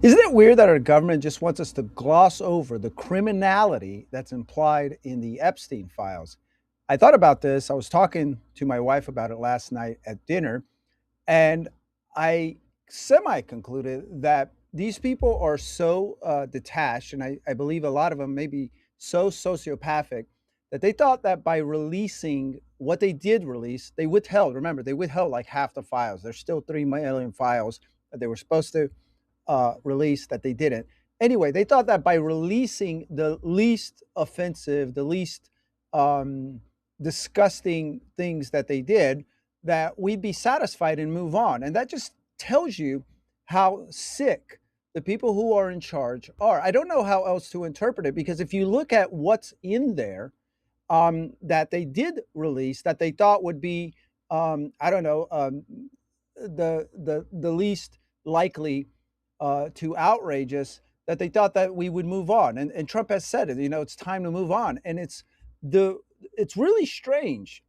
Isn't it weird that our government just wants us to gloss over the criminality that's implied in the Epstein files? I thought about this. I was talking to my wife about it last night at dinner, and I semi concluded that these people are so detached, and I believe a lot of them may be so sociopathic that they thought that by releasing what they did release, they withheld. Remember, they withheld like half the files. There's still 3 million files that they were supposed to release that they didn't. Anyway, they thought that by releasing the least offensive, the least um, disgusting things that they did, that we'd be satisfied and move on. And that just tells you how sick the people who are in charge are. I don't know how else to interpret it because if you look at what's in there that they did release, that they thought would be, I don't know, the least likely to outrage us, that they thought that we would move on. And Trump has said it. It's time to move on, and the it's really strange.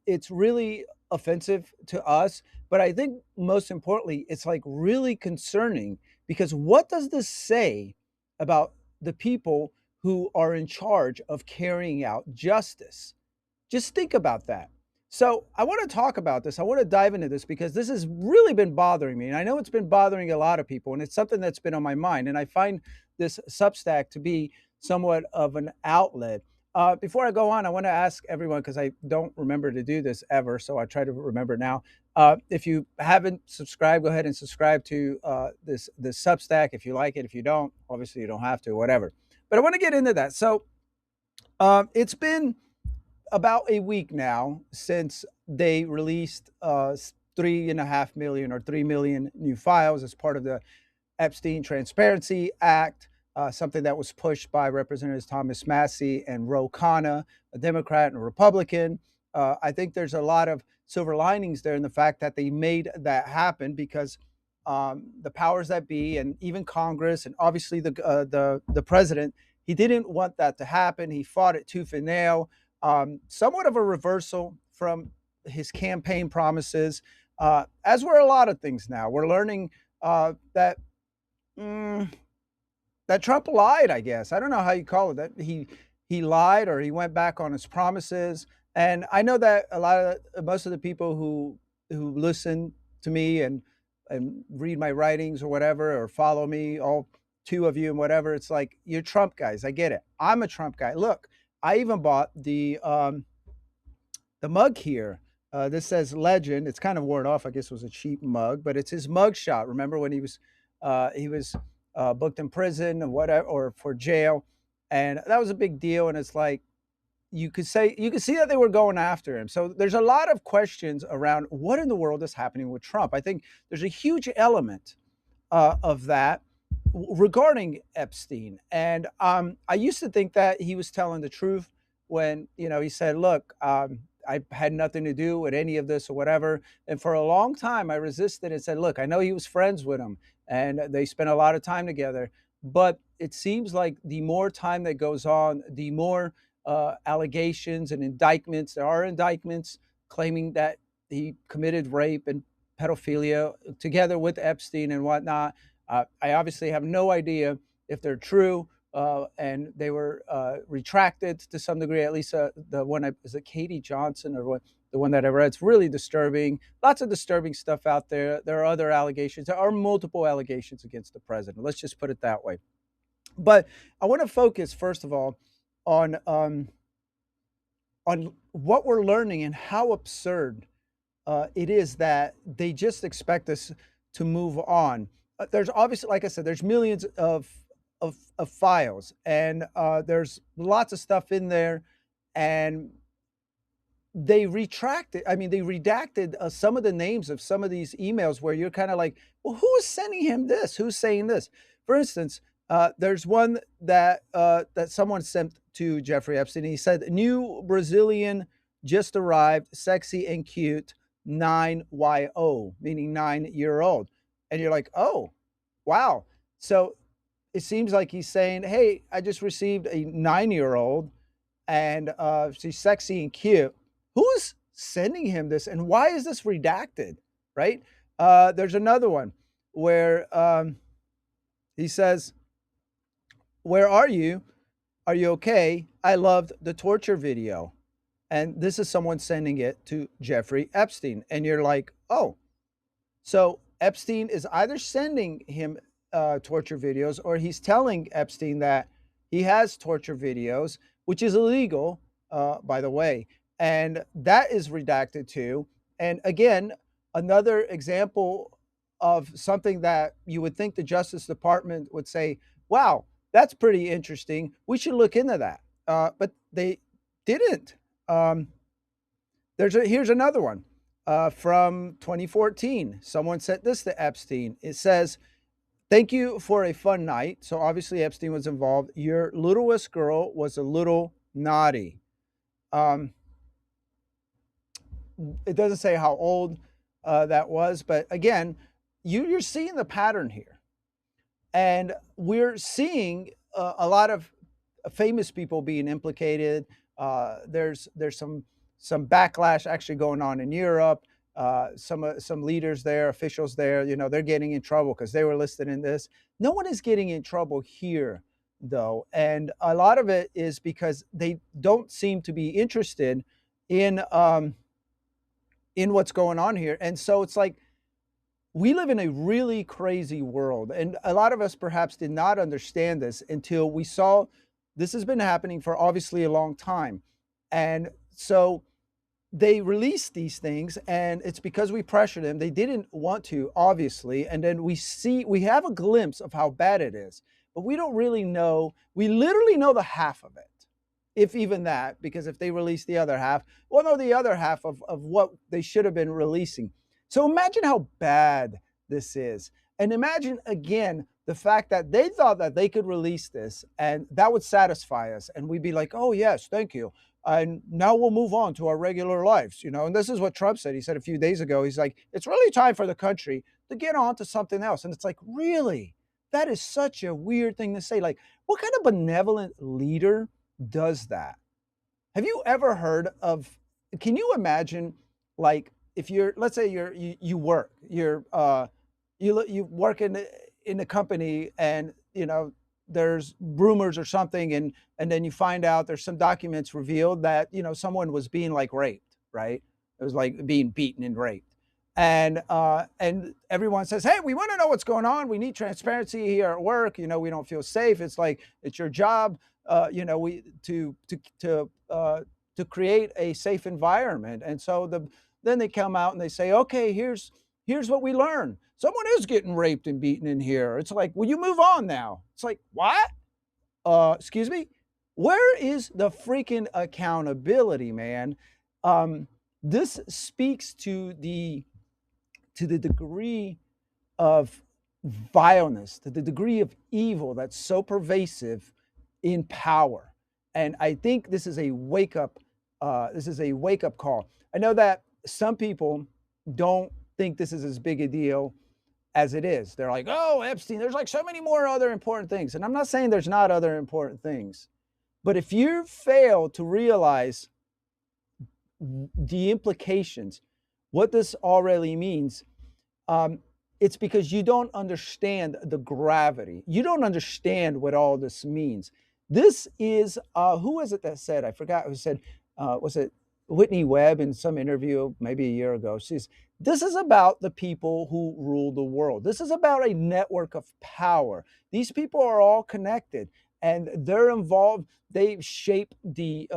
It's really offensive to us, but I think most importantly, it's like really concerning because what does this say about the people who are in charge of carrying out justice? Just think about that. So, I want to talk about this. I want to dive into this because this has really been bothering me. And I know it's been bothering a lot of people, and it's something that's been on my mind. And I find this Substack to be somewhat of an outlet. Before I go on, I want to ask everyone because I don't remember to do this ever. So, I try to remember now. If you haven't subscribed, go ahead and subscribe to this Substack if you like it. If you don't, obviously you don't have to, whatever. But I want to get into that. So, it's been about a week now since they released 3.5 million or 3 million new files as part of the Epstein Transparency Act, something that was pushed by Representatives Thomas Massey and Ro Khanna, a Democrat and a Republican. I think there's a lot of silver linings there in the fact that they made that happen because the powers that be and even Congress and obviously the president, he didn't want that to happen. He fought it tooth and nail. Somewhat of a reversal from his campaign promises, as were a lot of things now. We're learning that mm, that Trump lied. I guess I don't know how you call it. That he lied or he went back on his promises. And I know that most of the people who listen to me and read my writings or whatever or follow me, all two of you and whatever, it's like you're Trump guys. I get it. I'm a Trump guy. Look, I even bought the mug here. This says legend. It's kind of worn off. I guess it was a cheap mug, but it's his mug shot. Remember when he was booked in prison or whatever, or for jail, and that was a big deal. And it's like you could see that they were going after him. So there's a lot of questions around what in the world is happening with Trump. I think there's a huge element of that regarding Epstein. And I used to think that he was telling the truth when he said, "Look, I had nothing to do with any of this or whatever." And for a long time, I resisted and said, "Look, I know he was friends with him, and they spent a lot of time together." But it seems like the more time that goes on, the more allegations and indictments. There are indictments claiming that he committed rape and pedophilia together with Epstein and whatnot. I obviously have no idea if they're true, and they were retracted to some degree. At least the one is it Katie Johnson or what? The one that I read. It's really disturbing. Lots of disturbing stuff out there. There are other allegations. There are multiple allegations against the president. Let's just put it that way. But I want to focus first of all on what we're learning and how absurd it is that they just expect us to move on. There's obviously, like I said, there's millions of files, and there's lots of stuff in there, and they retracted. I mean, they redacted some of the names of some of these emails where you're kind of like, well, who is sending him this? Who's saying this? For instance, there's one that someone sent to Jeffrey Epstein. He said, "New Brazilian just arrived, sexy and cute, 9YO, meaning 9-year old." And you're like, oh, wow. So it seems like he's saying, hey, I just received a 9-year old and she's sexy and cute. Who's sending him this and why is this redacted? Right? There's another one where He says, "Where are you? Are you okay? I loved the torture video." And this is someone sending it to Jeffrey Epstein. And you're like, oh, so Epstein is either sending him torture videos, or he's telling Epstein that he has torture videos, which is illegal, by the way. And that is redacted too. And again, another example of something that you would think the Justice Department would say, wow, that's pretty interesting. We should look into that. But they didn't. Um, here's another one from 2014. Someone sent this to Epstein. It says, "Thank you for a fun night." So obviously Epstein was involved. "Your littlest girl was a little naughty." Um, it doesn't say how old that was, but again, you're seeing the pattern here, and we're seeing a lot of famous people being implicated. There's some backlash actually going on in Europe. Some leaders there, officials there, they're getting in trouble because they were listed in this. No one is getting in trouble here, though, and a lot of it is because they don't seem to be interested in what's going on here, and so it's like we live in a really crazy world, and a lot of us perhaps did not understand this until we saw this has been happening for obviously a long time. And so they released these things, and it's because we pressured them. They didn't want to, obviously, and then we have a glimpse of how bad it is, but we don't really know. We literally know the half of it, if even that, because if they release the other half, we'll know the other half of what they should have been releasing. So imagine how bad this is. And imagine again the fact that they thought that they could release this and that would satisfy us. And we'd be like, oh, yes, thank you. And now we'll move on to our regular lives. And this is what Trump said. He said a few days ago, he's like, it's really time for the country to get on to something else. And it's like, really? That is such a weird thing to say. Like, what kind of benevolent leader does that? Have you ever heard of? Can you imagine, like, if you're, let's say you work, you work in a company, and there's rumors or something, and then you find out there's some documents revealed that someone was being like raped, right? It was like being beaten and raped, and everyone says, hey, we want to know what's going on. We need transparency here at work. We don't feel safe. It's like it's your job, we to create a safe environment. And so then they come out and they say, okay, here's what we learned. Someone is getting raped and beaten in here. It's like, will you move on now? It's like, what? Excuse me? Where is the freaking accountability, man? This speaks to the degree of vileness, to the degree of evil that's so pervasive in power. And I think this is a wake up. This is a wake up call. I know that some people don't think this is as big a deal as it is. They're like, oh, Epstein, there's like so many more other important things. And I'm not saying there's not other important things. But if you fail to realize the implications, what this all really means, it's because you don't understand the gravity. You don't understand what all this means. This is, who was it that said, I forgot who said, was it Whitney Webb in some interview maybe a year ago? She's, this is about the people who rule the world. This is about a network of power. These people are all connected, and they're involved. They shape the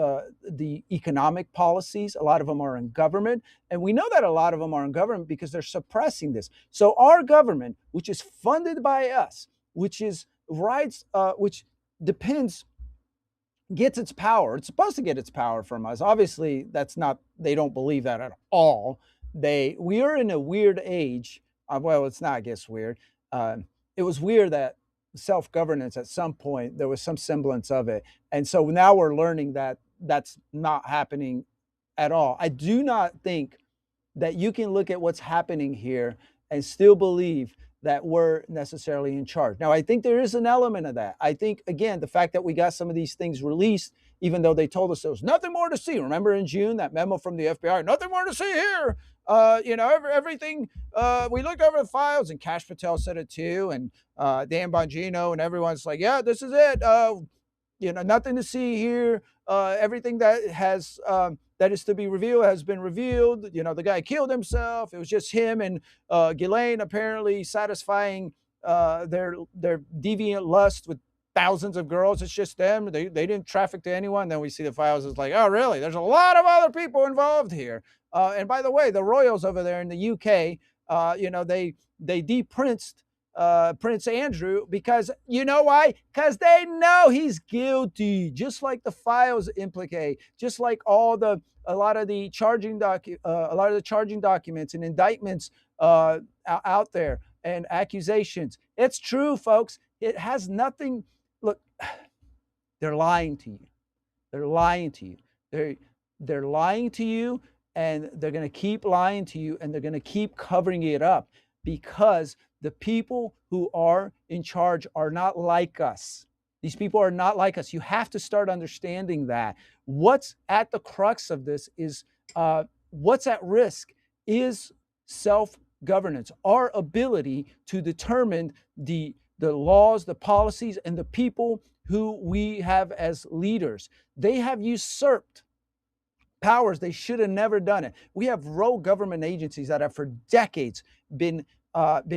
economic policies. A lot of them are in government, and we know that a lot of them are in government because they're suppressing this. So our government, which is funded by us, which is rights, which depends, gets its power. It's supposed to get its power from us. Obviously, that's not. They don't believe that at all. We are in a weird age. Well, it's not. I guess weird. It was weird that self-governance at some point there was some semblance of it, and so now we're learning that that's not happening at all. I do not think that you can look at what's happening here and still believe that were necessarily in charge. Now, I think there is an element of that. I think, again, the fact that we got some of these things released, even though they told us there was nothing more to see. Remember in June, that memo from the FBI, nothing more to see here. Everything, we looked over the files, and Cash Patel said it too, and Dan Bongino, and everyone's like, yeah, this is it. Nothing to see here. Everything that is to be revealed has been revealed. The guy killed himself. It was just him and Ghislaine apparently satisfying their deviant lust with thousands of girls. It's just them. They didn't traffic to anyone. Then we see the files. It's like, oh, really? There's a lot of other people involved here. And by the way, the royals over there in the UK, they deprinced Prince Andrew, because you know why? Because they know he's guilty, just like the files implicate, just like a lot of the charging documents and indictments out there and accusations. It's true, folks. It has nothing. Look, they're lying to you. They're lying to you. They're lying to you, and they're going to keep lying to you, and they're going to keep covering it up, because the people who are in charge are not like us. These people are not like us. You have to start understanding that. What's at the crux of this is what's at risk is self-governance, our ability to determine the laws, the policies, and the people who we have as leaders. They have usurped powers. They should have never done it. We have rogue government agencies that have for decades been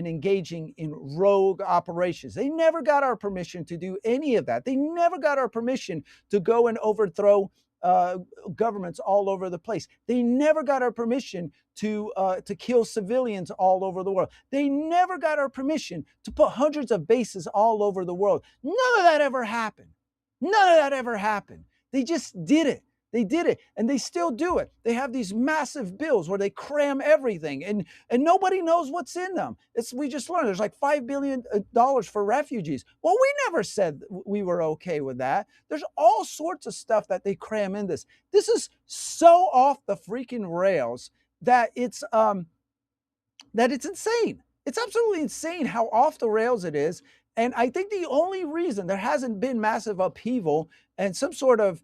engaging in rogue operations. They never got our permission to do any of that. They never got our permission to go and overthrow governments all over the place. They never got our permission to kill civilians all over the world. They never got our permission to put hundreds of bases all over the world. None of that ever happened. None of that ever happened. They just did it. They did it, and they still do it. They have these massive bills where they cram everything, and nobody knows what's in them. We just learned there's like $5 billion for refugees. Well, we never said we were okay with that. There's all sorts of stuff that they cram in this. This is so off the freaking rails that it's insane. It's absolutely insane how off the rails it is. And I think the only reason there hasn't been massive upheaval and some sort of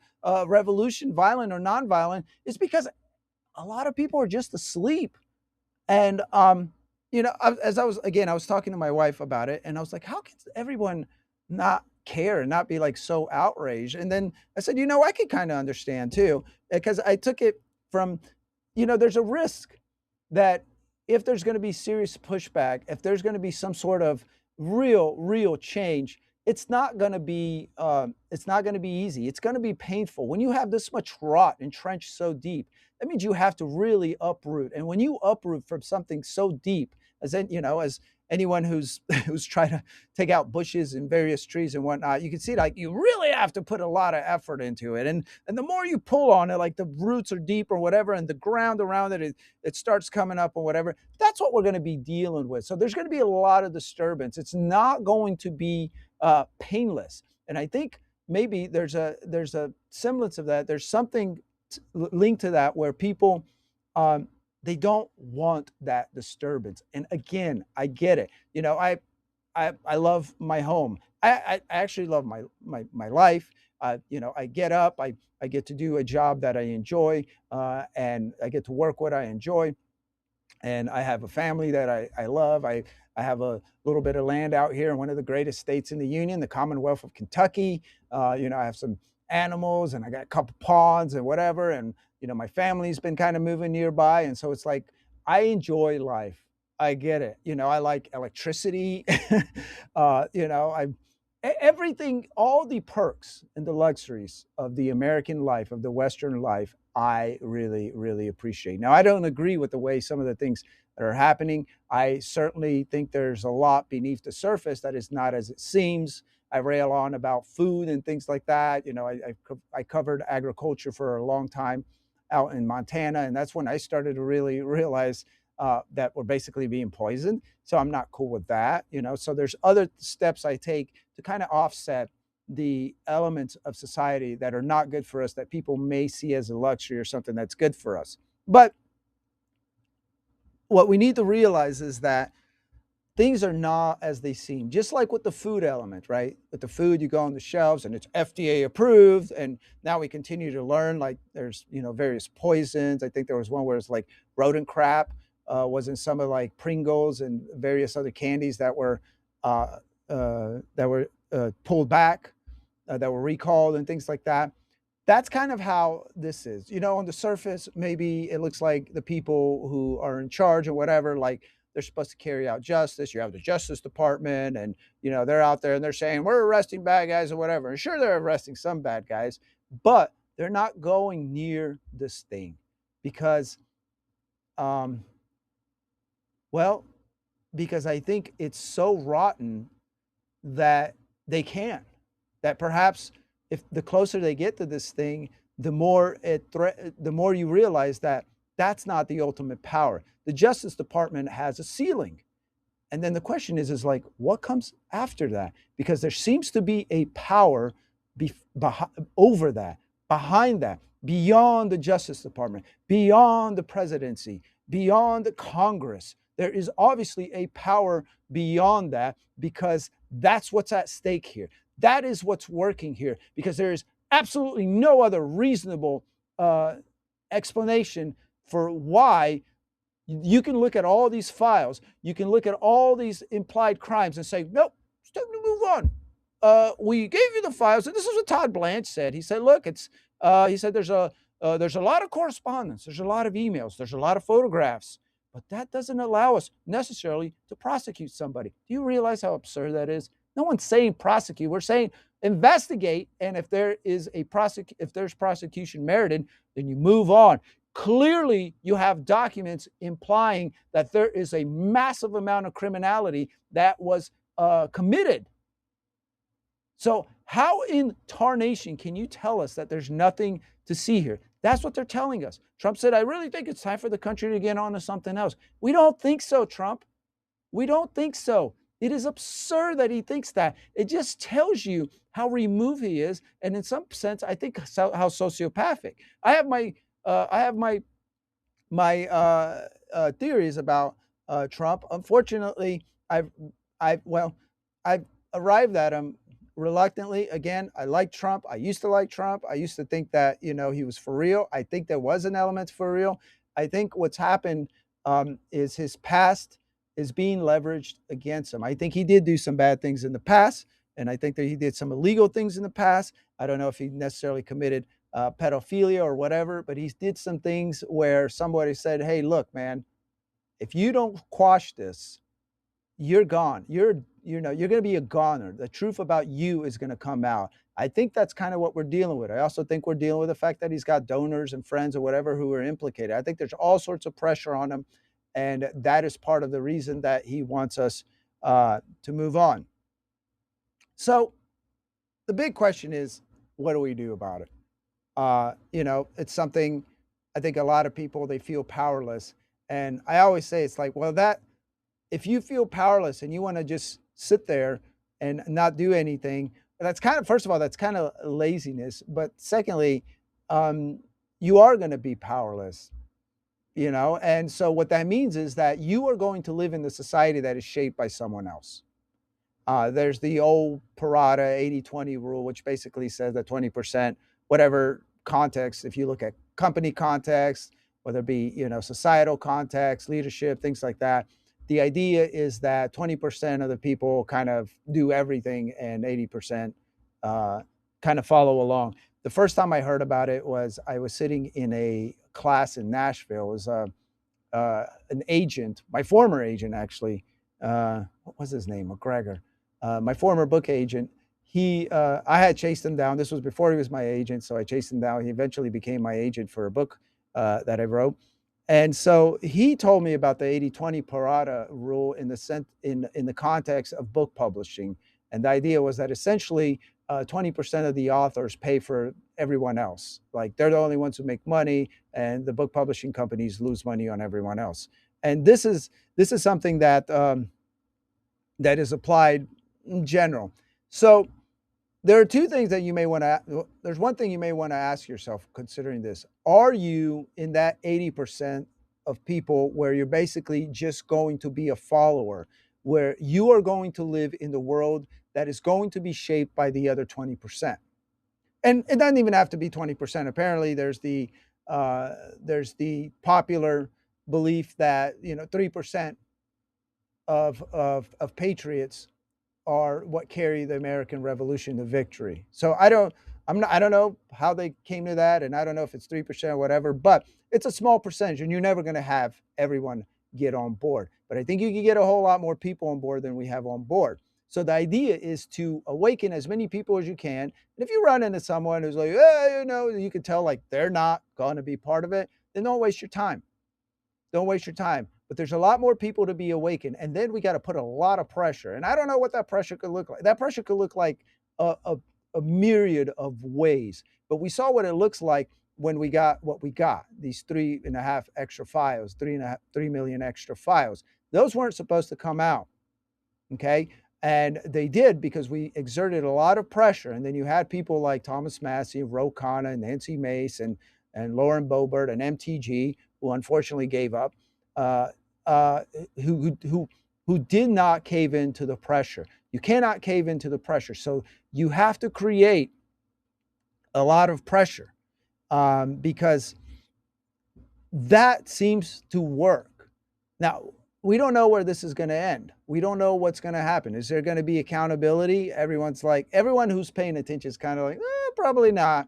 revolution, violent or nonviolent, is because a lot of people are just asleep. And as I was talking to my wife about it, and I was like, how can everyone not care and not be like so outraged? And then I said, I could kind of understand too, because I took it from, there's a risk that if there's going to be serious pushback, if there's going to be some sort of real change, it's not going to be easy. It's going to be painful. When you have this much rot entrenched so deep, that means you have to really uproot. And when you uproot from something so deep, as anyone who's trying to take out bushes and various trees and whatnot, you can see like you really have to put a lot of effort into it. And the more you pull on it, like the roots are deep or whatever, and the ground around it starts coming up or whatever. That's what we're going to be dealing with. So there's going to be a lot of disturbance. It's not going to be painless. And I think maybe there's a semblance of that. There's something linked to that where people they don't want that disturbance. And again, I get it. I love my home. I actually love my life. I get up. I get to do a job that I enjoy, and I get to work what I enjoy. And I have a family that I love. I have a little bit of land out here in one of the greatest states in the Union, the Commonwealth of Kentucky. I have some animals, and I got a couple ponds and whatever. And my family's been kind of moving nearby, and so it's like I enjoy life. I get it. I like electricity. Everything, all the perks and the luxuries of the American life, of the Western life, I really, really appreciate. Now, I don't agree with the way some of the things that are happening. I certainly think there's a lot beneath the surface that is not as it seems. I rail on about food and things like that. I covered agriculture for a long time out in Montana, and that's when I started to really realize that we're basically being poisoned. So I'm not cool with that. So there's other steps I take to kind of offset the elements of society that are not good for us, that people may see as a luxury or something that's good for us. But what we need to realize is that things are not as they seem. Just like with the food element, right? With the food, you go on the shelves and it's FDA approved, and now we continue to learn like there's various poisons. I think there was one where it's like rodent crap was in some of like Pringles and various other candies uh, that were pulled back, that were recalled and things like that. That's kind of how this is. On the surface, maybe it looks like the people who are in charge or whatever, like they're supposed to carry out justice. You have the Justice Department, and they're out there and they're saying we're arresting bad guys or whatever. And sure, they're arresting some bad guys, but they're not going near this thing because, um, well, because I think it's so rotten that they can. That perhaps if the closer they get to this thing, the more you realize that that's not the ultimate power. The Justice Department has a ceiling. And then the question is like, what comes after that? Because there seems to be a power over that, behind that, beyond the Justice Department, beyond the presidency, beyond the Congress. There is obviously a power beyond that because that's what's at stake here. That is what's working here because there is absolutely no other reasonable explanation for why. You can look at all these files, you can look at all these implied crimes and say, nope, it's time to move on. We gave you the files, and this is what Todd Blanche said. He said, look, he said there's a lot of correspondence, there's a lot of emails, there's a lot of photographs, but that doesn't allow us necessarily to prosecute somebody. Do you realize how absurd that is? No one's saying prosecute. We're saying investigate, and if there's prosecution merited, then you move on. Clearly, you have documents implying that there is a massive amount of criminality that was committed. So how in tarnation can you tell us that there's nothing to see here? That's what they're telling us. Trump said, I really think it's time for the country to get on to something else. We don't think so, Trump. We don't think so. It is absurd that he thinks that. It just tells you how removed he is, and in some sense, I think how sociopathic. I have my theories about Trump. Unfortunately, I've arrived at him reluctantly. Again, I like Trump. I used to like Trump. I used to think that he was for real. I think there was an element for real. I think what's happened is his past is being leveraged against him. I think he did do some bad things in the past, and I think that he did some illegal things in the past. I don't know if he necessarily committed pedophilia or whatever, but he did some things where somebody said, hey, look, man, if you don't quash this, you're gone. You're going to be a goner. The truth about you is going to come out. I think that's kind of what we're dealing with. I also think we're dealing with the fact that he's got donors and friends or whatever who are implicated. I think there's all sorts of pressure on him, and that is part of the reason that he wants us to move on. So the big question is, what do we do about it? It's something I think a lot of people, they feel powerless. And I always say, it's like, well, that if you feel powerless and you want to just sit there and not do anything, that's kind of, first of all, that's kind of laziness. But secondly, you are going to be powerless, And so what that means is that you are going to live in the society that is shaped by someone else. There's the old Parada 80-20 rule, which basically says that 20%, whatever context, if you look at company context, whether it be, societal context, leadership, things like that, the idea is that 20% of the people kind of do everything and 80% kind of follow along. The first time I heard about it was I was sitting in a class in Nashville. It was an agent, my former agent, actually. What was his name? McGregor. My former book agent, I had chased him down. This was before he was my agent, so I chased him down. He eventually became my agent for a book that I wrote. And so he told me about the 80-20 Parada rule in the context of book publishing. And the idea was that essentially 20% of the authors pay for everyone else. Like they're the only ones who make money, and the book publishing companies lose money on everyone else. And this is something that that is applied in general. So there are two things that you may want to, there's one thing you may want to ask yourself considering this. Are you in that 80% of people where you're basically just going to be a follower, where you are going to live in the world that is going to be shaped by the other 20%. And it doesn't even have to be 20%. Apparently, there's the popular belief that 3% of patriots are what carry the American Revolution to victory. So I don't know how they came to that, and I don't know if it's 3% or whatever, but it's a small percentage, and you're never going to have everyone get on board. But I think you can get a whole lot more people on board than we have on board. So the idea is to awaken as many people as you can. And if you run into someone who's like, you can tell like they're not going to be part of it, then don't waste your time. Don't waste your time. But there's a lot more people to be awakened. And then we got to put a lot of pressure. And I don't know what that pressure could look like. That pressure could look like a myriad of ways. But we saw what it looks like when we got what we got, these 3.5 extra files, 3 million extra files. Those weren't supposed to come out. Okay. And they did because we exerted a lot of pressure. And then you had people like Thomas Massey, Ro Khanna, and Nancy Mace, and Lauren Boebert, and MTG, who unfortunately gave up, uh, uh, who did not cave into the pressure. You cannot cave into the pressure. So you have to create a lot of pressure because that seems to work. Now, we don't know where this is going to end. We don't know what's going to happen. Is there going to be accountability? Everyone who's paying attention is kind of like, probably not.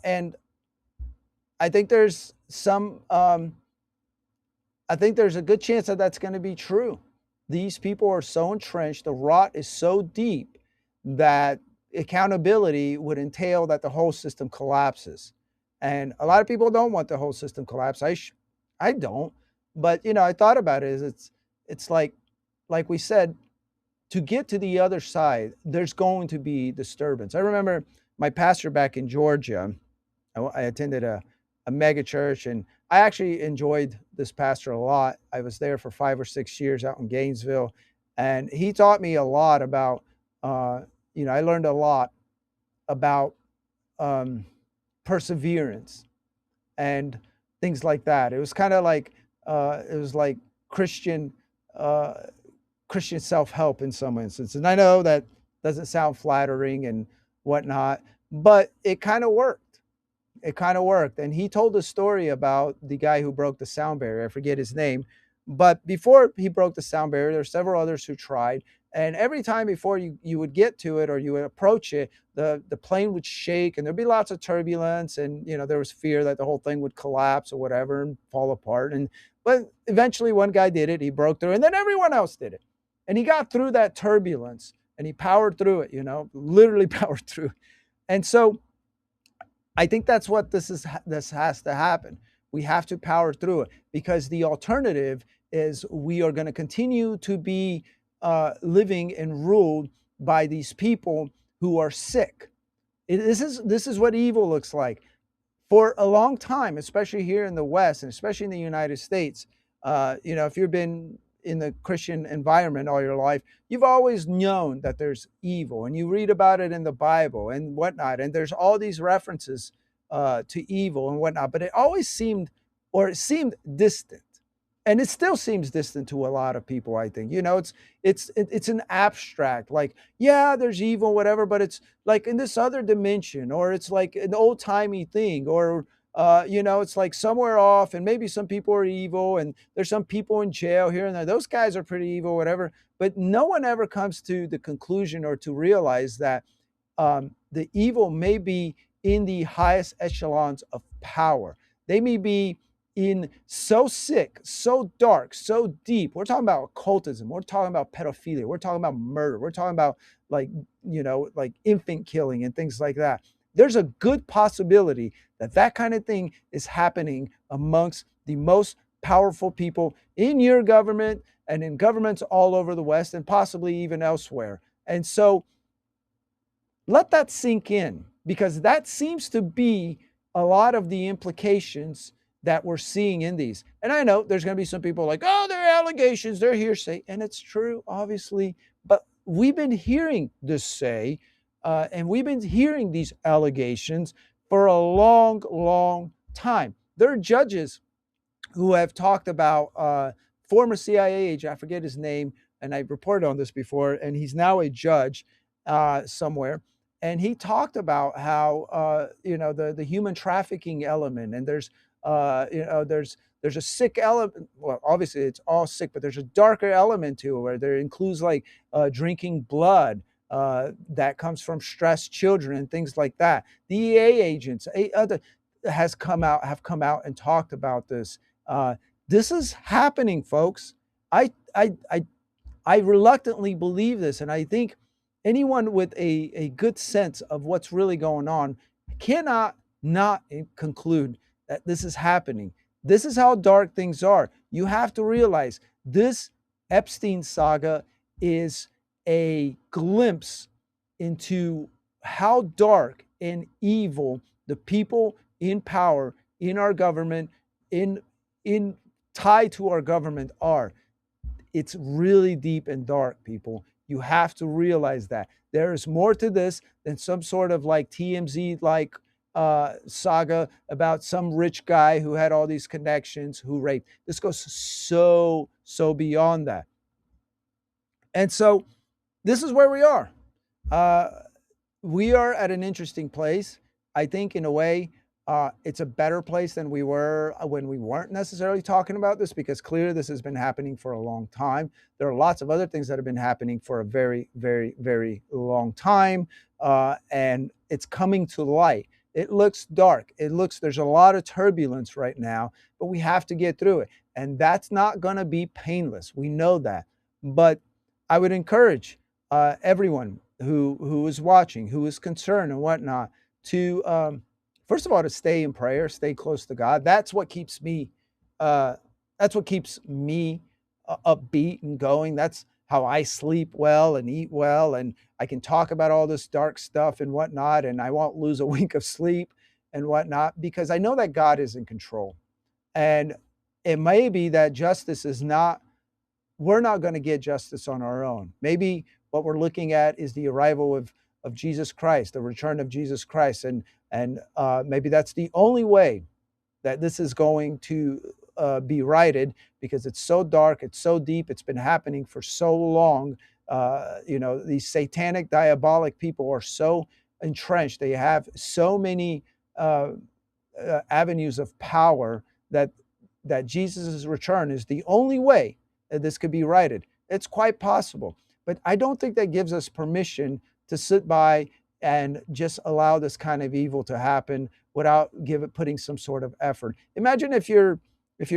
And I think there's I think there's a good chance that that's going to be true. These people are so entrenched, the rot is so deep that accountability would entail that the whole system collapses. And a lot of people don't want the whole system collapse. I don't. But I thought about it. It's like we said, to get to the other side, there's going to be disturbance. I remember my pastor back in Georgia. I attended a mega church, and I actually enjoyed this pastor a lot. I was there for 5 or 6 years out in Gainesville, and he taught me a lot about. I learned a lot about perseverance and things like that. It was kind of like Christian Christian self-help in some instances. And I know that doesn't sound flattering and whatnot, but it kind of worked. It kind of worked. And he told a story about the guy who broke the sound barrier. I forget his name. But before he broke the sound barrier, there were several others who tried. And every time before you would get to it or you would approach it, the plane would shake and there'd be lots of turbulence. And, there was fear that the whole thing would collapse or whatever and fall apart. But eventually one guy did it. He broke through, and then everyone else did it. And he got through that turbulence and he powered through it, literally powered through. And so I think that's what this has to happen. We have to power through it, because the alternative is we are going to continue to be living and ruled by these people who are sick. This is what evil looks like. For a long time, especially here in the West and especially in the United States, if you've been in the Christian environment all your life, you've always known that there's evil, and you read about it in the Bible and whatnot, and there's all these references to evil and whatnot, but it seemed distant, and it still seems distant to a lot of people. I think it's an abstract, like, yeah, there's evil, whatever, but it's like in this other dimension, or it's like an old timey thing, or it's like somewhere off, and maybe some people are evil, and there's some people in jail here and there. Those guys are pretty evil, whatever. But no one ever comes to the conclusion or to realize that the evil may be in the highest echelons of power. They may be in so sick, so dark, so deep. We're talking about occultism. We're talking about pedophilia. We're talking about murder. We're talking about like infant killing and things like that. There's a good possibility that kind of thing is happening amongst the most powerful people in your government and in governments all over the West and possibly even elsewhere. And so let that sink in, because that seems to be a lot of the implications that we're seeing in these. And I know there's going to be some people like, oh, they're allegations, they're hearsay. And it's true, obviously. But we've been hearing this say, and we've been hearing these allegations for a long, long time. There are judges who have talked about former CIA agent, I forget his name, and I reported on this before, and he's now a judge somewhere. And he talked about how the human trafficking element, and there's a sick element. Well, obviously it's all sick, but there's a darker element to it where there includes like drinking blood that comes from stressed children and things like that. The EA agents, other have come out and talked about this. This is happening, folks. I I I I reluctantly believe this, and I think anyone with a good sense of what's really going on cannot not conclude that this is happening. This is how dark things are. You have to realize this Epstein saga is a glimpse into how dark and evil the people in power in our government, in in tied to our government are. It's really deep and dark, people. You have to realize that there is more to this than some sort of like TMZ like saga about some rich guy who had all these connections who raped. This goes so beyond that. And so this is where we are. Uh, we are at an interesting place. I think, in a way, it's a better place than we were when we weren't necessarily talking about this, because clearly this has been happening for a long time. There are lots of other things that have been happening for a very long time, and it's coming to light. It looks dark. There's a lot of turbulence right now, but we have to get through it. And that's not going to be painless. We know that. But I would encourage everyone who is watching, who is concerned and whatnot, to first of all, to stay in prayer, stay close to God. That's what keeps me. That's what keeps me upbeat and going. That's how I sleep well and eat well, and I can talk about all this dark stuff and whatnot, and I won't lose a wink of sleep and whatnot, because I know that God is in control. And it may be that justice is not, we're not going to get justice on our own. Maybe what we're looking at is the arrival of Jesus Christ, the return of Jesus Christ. And maybe that's the only way that this is going to be righted, because it's so dark, it's so deep, it's been happening for so long. These satanic, diabolic people are so entrenched. They have so many avenues of power that Jesus' return is the only way that this could be righted. It's quite possible. But I don't think that gives us permission to sit by and just allow this kind of evil to happen without putting some sort of effort. Imagine if your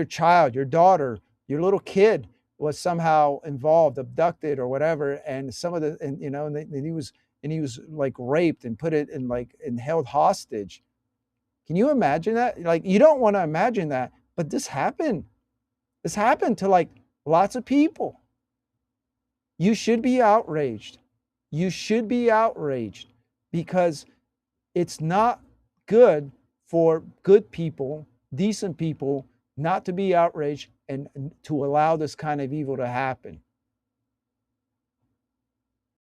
child, your daughter, your little kid was somehow involved, abducted or whatever, and some of the and he was like raped and put it in like and held hostage. Can you imagine that? Like, you don't want to imagine that, but this happened. This happened to like lots of people. You should be outraged. You should be outraged, because it's not good for good people, decent people, not to be outraged and to allow this kind of evil to happen.